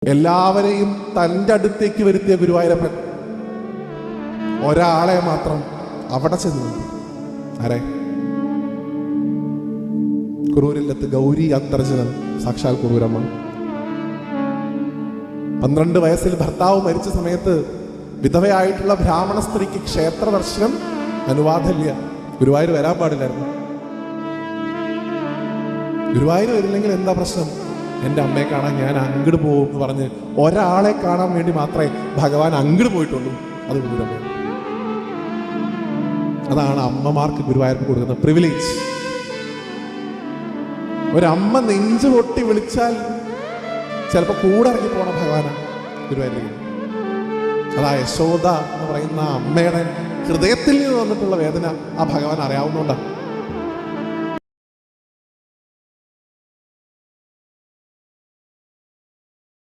എല്ലാവരെയും തൻ്റെ അടുത്തേക്ക് വരുത്തിയ ഗുരുവായൂരപ്പൻ ഒരാളെ മാത്രം അവിടെ ചെന്നു. ആരെ? കുറൂരില്ലത്ത് ഗൗരി അന്തർജനം സാക്ഷാൽ കുറൂരമ്മ. 12 വയസ്സിൽ ഭർത്താവ് മരിച്ച സമയത്ത് വിധവയായിട്ടുള്ള ബ്രാഹ്മണ സ്ത്രീക്ക് ക്ഷേത്ര ദർശനം അനുവാദമില്ല. ഗുരുവായൂർ വരാൻ പാടില്ലായിരുന്നു. ഗുരുവായൂർ വരില്ലെങ്കിൽ എന്താ പ്രശ്നം? എൻ്റെ അമ്മയെ കാണാൻ ഞാൻ അങ്ങോട്ട് പോകും എന്ന് പറഞ്ഞ് ഒരാളെ കാണാൻ വേണ്ടി മാത്രമേ ഭഗവാൻ അങ്ങോട്ട് പോയിട്ടുള്ളൂ. അത് ഗുരുവമ്മ. അതാണ് അമ്മമാർക്ക് ഗുരുവായൂർക്ക് കൊടുക്കുന്ന പ്രിവിലേജ്. ഒരമ്മ നെഞ്ചു പൊട്ടി വിളിച്ചാൽ ചിലപ്പോൾ കൂടെ ഇറങ്ങി പോണ ഭഗവാനാണ് ഗുരുവായൂരിലേക്ക്. അതാ യശോദ എന്ന് പറയുന്ന അമ്മയുടെ ഹൃദയത്തിൽ നിന്ന് വന്നിട്ടുള്ള വേദന ആ ഭഗവാൻ അറിയാവുന്നതുകൊണ്ടാണ്.